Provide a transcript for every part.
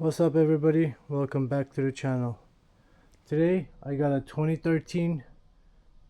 What's up everybody, welcome back to the channel. Today I got a 2013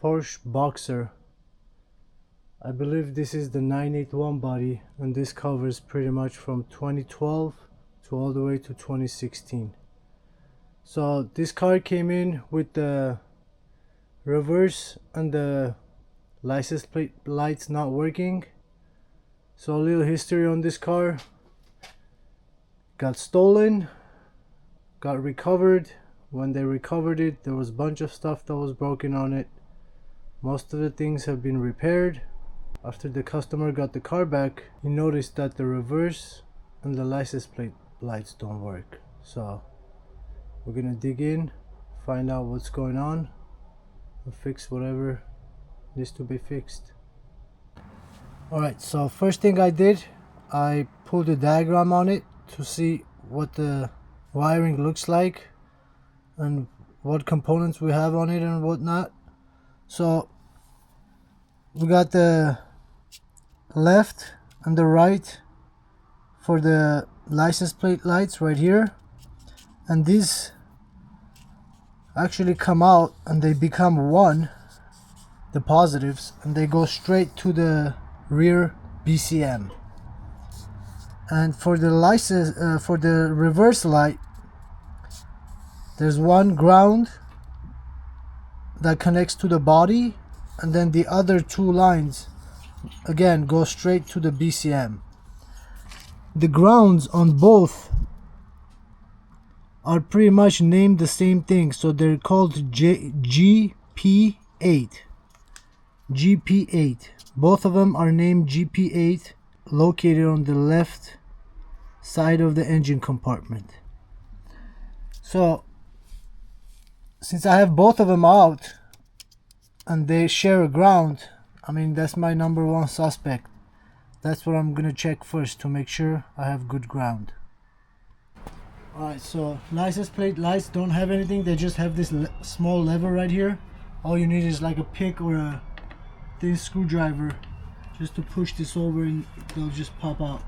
Porsche Boxster. I believe this is the 981 body, and this covers pretty much from 2012 to all the way to 2016. So this car came in with the reverse and the license plate lights not working. So a little history on this car: got stolen, got recovered. When they recovered it, there was a bunch of stuff that was broken on it. Most of the things have been repaired. After the customer got the car back, he noticed that the reverse and the license plate lights don't work. So we're gonna dig in, find out what's going on, and fix whatever needs to be fixed. Alright, so first thing I did, I pulled a diagram on it to see what the wiring looks like and what components we have on it and whatnot. So we got the left and the right for the license plate lights right here, and these actually come out and they become one, the positives, and they go straight to the rear BCM. And for the license for the reverse light, there's one ground that connects to the body, and then the other two lines again go straight to the BCM. The grounds on both are pretty much named the same thing, so they're called GP8. GP8. Both of them are named GP8, located on the left side of the engine compartment. So since I have both of them out and they share a ground, I mean, that's my number one suspect. That's what I'm gonna check first to make sure I have good ground. Alright, so license plate lights don't have anything, they just have this small lever right here. All you need is like a pick or a thin screwdriver just to push this over and they'll just pop out.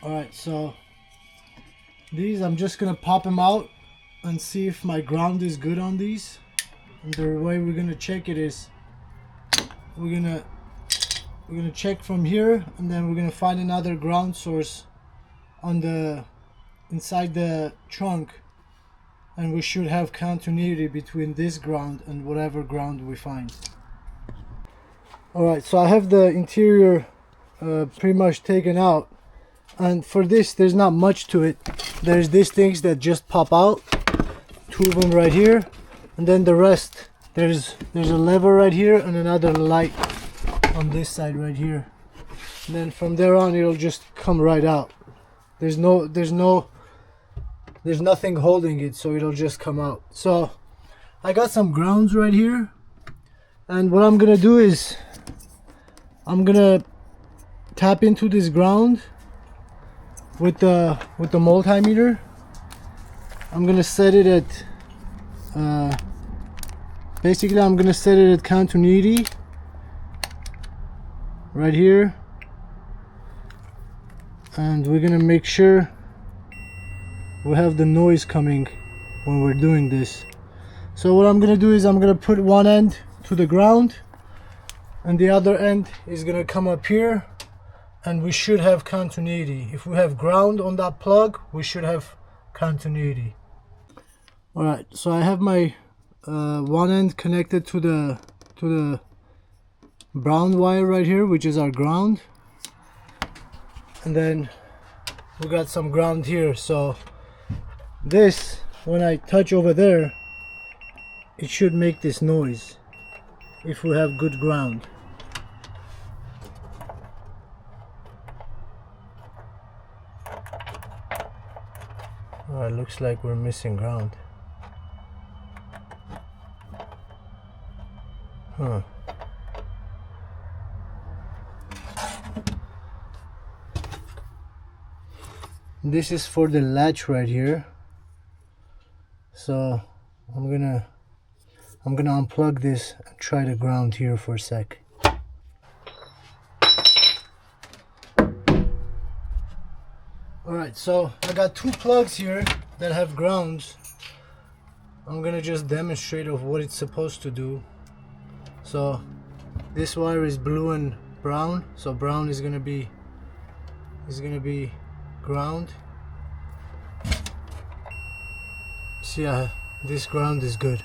Alright, so these I'm just gonna pop them out and see if my ground is good on these. And the way we're gonna check it is we're gonna check from here, and then we're gonna find another ground source on the inside the trunk, and we should have continuity between this ground and whatever ground we find. Alright, so I have the interior pretty much taken out, and for this there's not much to it. There's these things that just pop out, two of them right here, and then the rest there's a lever right here and another light on this side right here, and then from there on it'll just come right out. There's nothing holding it, so it'll just come out. So I got some grounds right here, and what I'm gonna do is I'm gonna tap into this ground with the multimeter. I'm gonna set it at basically I'm gonna set it at continuity right here, and we're gonna make sure we have the noise coming when we're doing this. So what I'm gonna do is I'm gonna put one end to the ground and the other end is gonna come up here, and we should have continuity. If we have ground on that plug, we should have continuity. Alright, so I have my one end connected to the brown wire right here, which is our ground, and then we got some ground here. So this, when I touch over there, it should make this noise if we have good ground. Alright, looks like we're missing ground. Huh. This is for the latch right here. So I'm gonna unplug this and try to ground here for a sec. Alright, so I got two plugs here that have grounds. I'm gonna just demonstrate of what it's supposed to do. So this wire is blue and brown, so brown is gonna be ground. So yeah, this ground is good.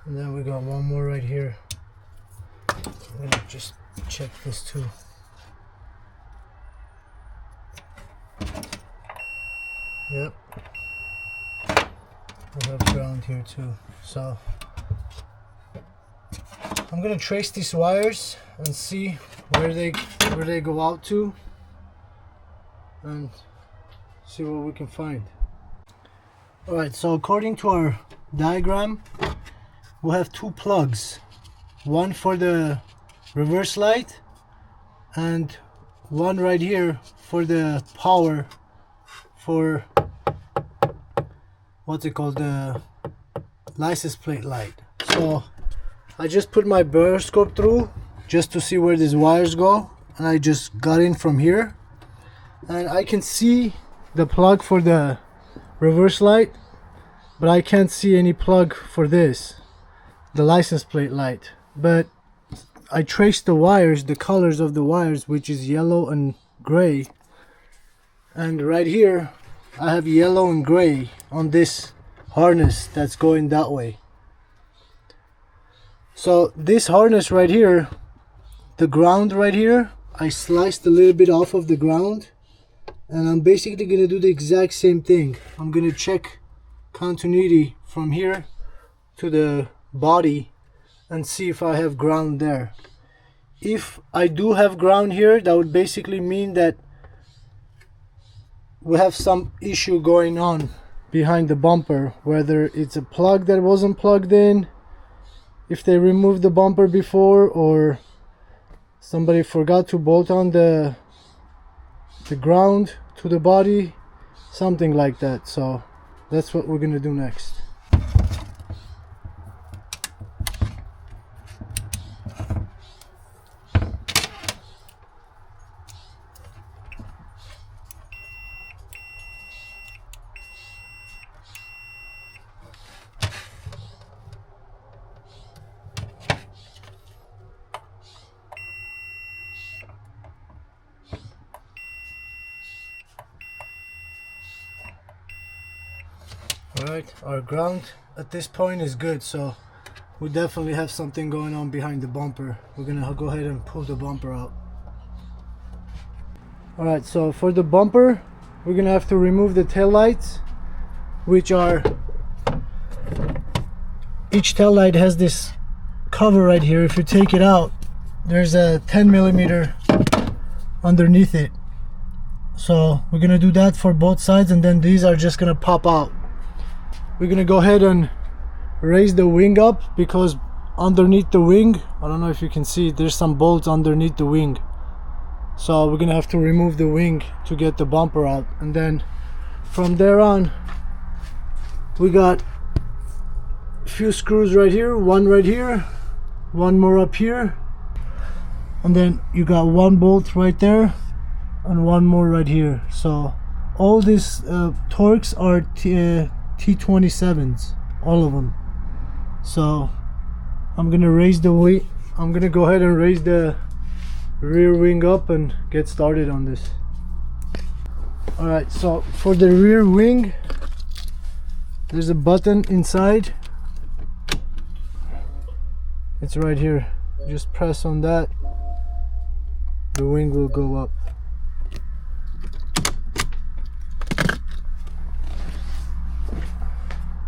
And then we got one more right here. I'm gonna just check this too. Yep. We have ground here too. So I'm gonna trace these wires and see where they go out to, and see what we can find. Alright, so according to our diagram, we'll have two plugs, one for the reverse light and one right here for the power for what's it called, the license plate light. So I just put my baroscope through just to see where these wires go, and I just got in from here and I can see the plug for the reverse light, but I can't see any plug for this, the license plate light. But I traced the wires, the colors of the wires, which is yellow and gray, and right here I have yellow and gray on this harness that's going that way. So this harness right here, the ground right here, I sliced a little bit off of the ground, and I'm basically gonna do the exact same thing. I'm gonna check continuity from here to the body and see if I have ground there. If I do have ground here, that would basically mean that we have some issue going on behind the bumper, whether it's a plug that wasn't plugged in, if they removed the bumper before, or somebody forgot to bolt on the ground to the body, something like that. So that's what we're gonna do next. Alright, our ground at this point is good, so we definitely have something going on behind the bumper. We're gonna go ahead and pull the bumper out. Alright, so for the bumper, we're gonna have to remove the tail lights, which are, each tail light has this cover right here. If you take it out, there's a 10mm underneath it. So we're gonna do that for both sides, and then these are just gonna pop out. We're gonna go ahead and raise the wing up, because underneath the wing, I don't know if you can see, there's some bolts underneath the wing. So we're gonna have to remove the wing to get the bumper out, and then from there on we got a few screws right here, one right here, one more up here, and then you got one bolt right there and one more right here. So all these torques are T27s, all of them. So I'm gonna raise the weight. I'm gonna go ahead and raise the rear wing up and get started on this. Alright, so for the rear wing, there's a button inside. It's right here. Just press on that, the wing will go up.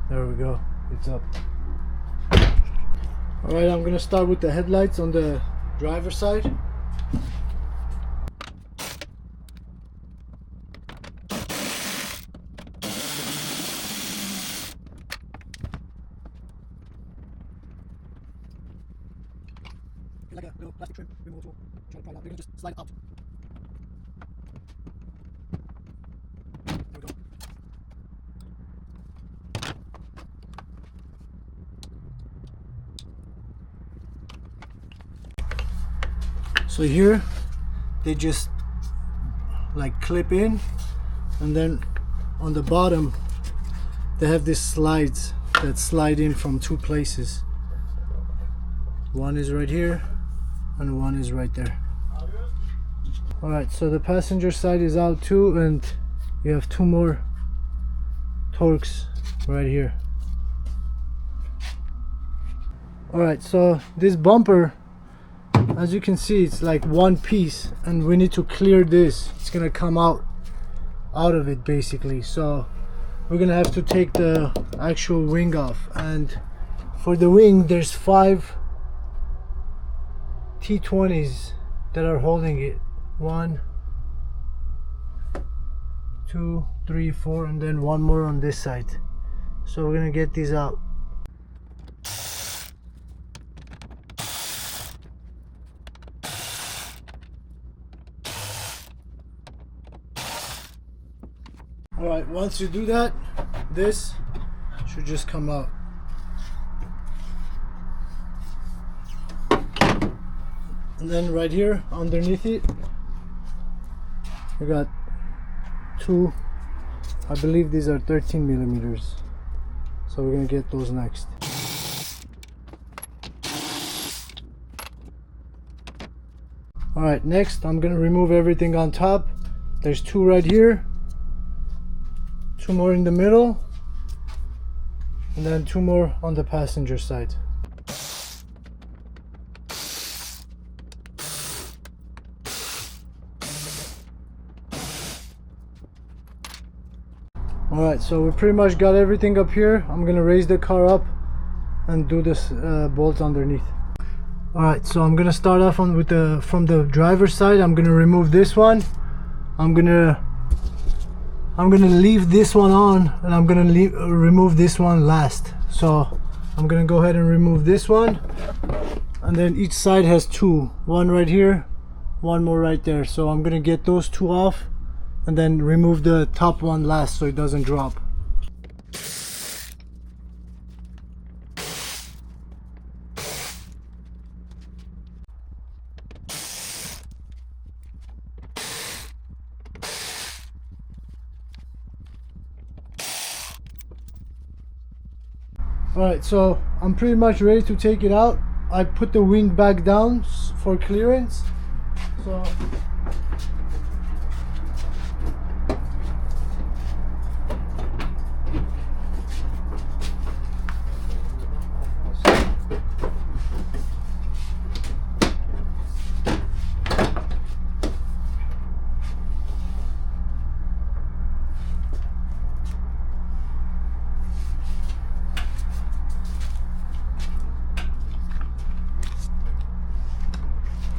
There we go, it's up. Alright, I'm gonna start with the headlights on the driver's side. little plastic trim removal tool. Try to pry it out. They're gonna just slide it out. There we go. So here they just like clip in, and then on the bottom they have these slides that slide in from two places. One is right here and one is right there. Alright, so the passenger side is out too, and you have two more torques right here. Alright, so this bumper, as you can see, it's like one piece, and we need to clear this. It's gonna come out of it basically, so we're gonna have to take the actual wing off. And for the wing there's 5 T20s that are holding it. 1, 2, 3, 4, and then one more on this side. So we're gonna get these out. Alright, once you do that, this should just come out. And then right here underneath it, we got 2, I believe these are 13 millimeters. So we're gonna get those next. Alright, next I'm gonna remove everything on top. There's 2 right here, 2 more in the middle, and then 2 more on the passenger side. Alright, so we pretty much got everything up here. I'm gonna raise the car up and do this bolts underneath. Alright, so I'm gonna start off from the driver's side. I'm gonna remove this one. I'm gonna leave this one on, and I'm gonna remove this one last. So I'm gonna go ahead and remove this one, and then each side has 2, one right here, one more right there. So I'm gonna get those 2 off and then remove the top one last so it doesn't drop. Alright, so I'm pretty much ready to take it out. I put the wing back down for clearance. So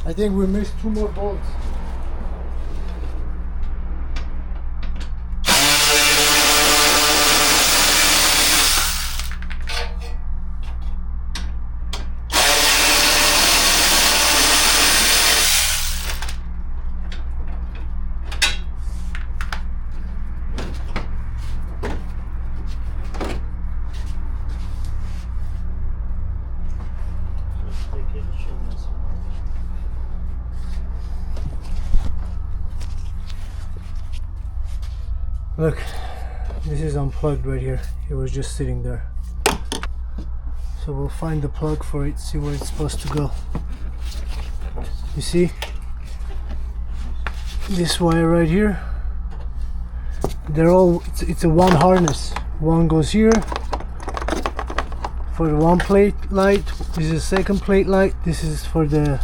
I think we missed 2 more bolts. Look, this is unplugged right here. It was just sitting there. So we'll find the plug for it, see where it's supposed to go. You see? This wire right here. They're all, it's a one harness. One goes here for the one plate light. This is the second plate light. This is for the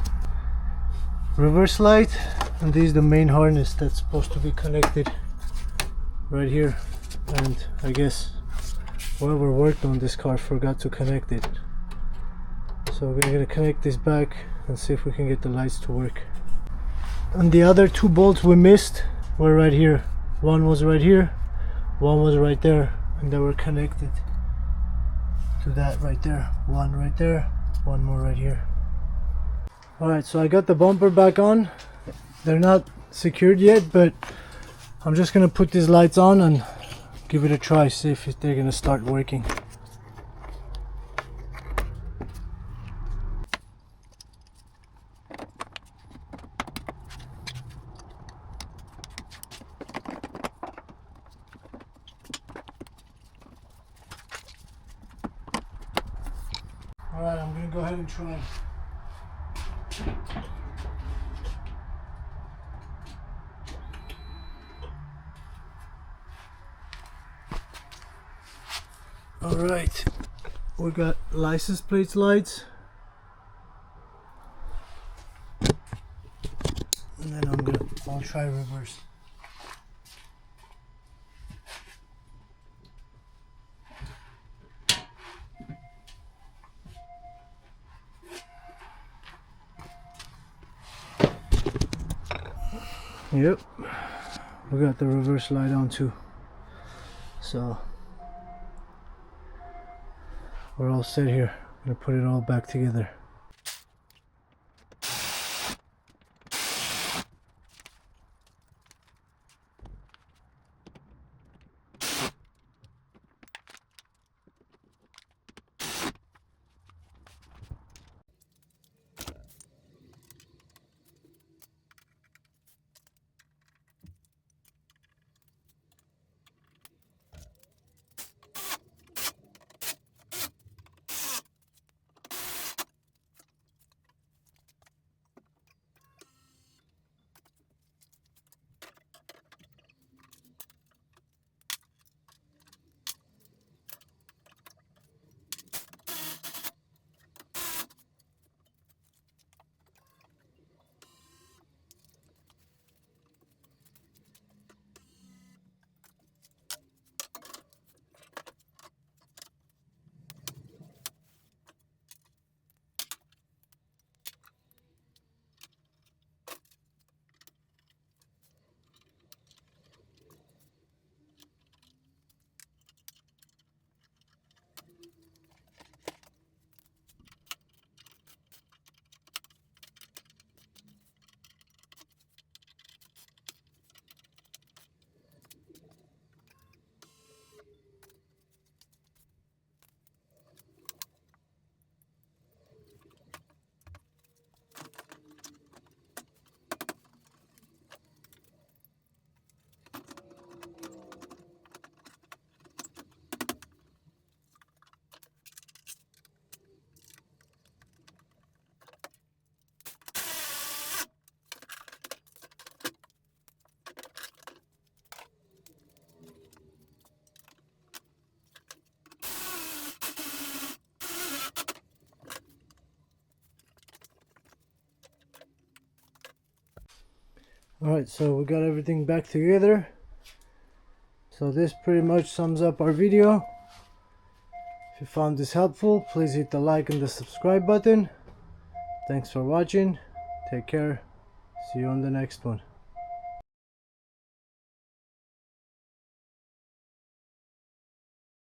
reverse light. And this is the main harness that's supposed to be connected right here, and I guess whoever worked on this car forgot to connect it. So we're gonna connect this back and see if we can get the lights to work. And the other 2 bolts we missed were right here. One was right here, one was right there, and they were connected to that right there. One right there, one more right here. Alright, so I got the bumper back on. They're not secured yet, but I'm just gonna put these lights on and give it a try, see if they're gonna start working. Alright, I'm gonna go ahead and try. Alright, we got license plate lights. And then I'll try reverse. Yep, we got the reverse light on too, so we're all set here. I'm gonna put it all back together. Alright, so we got everything back together. So this pretty much sums up our video. If you found this helpful, please hit the like and the subscribe button. Thanks for watching. Take care. See you on the next one.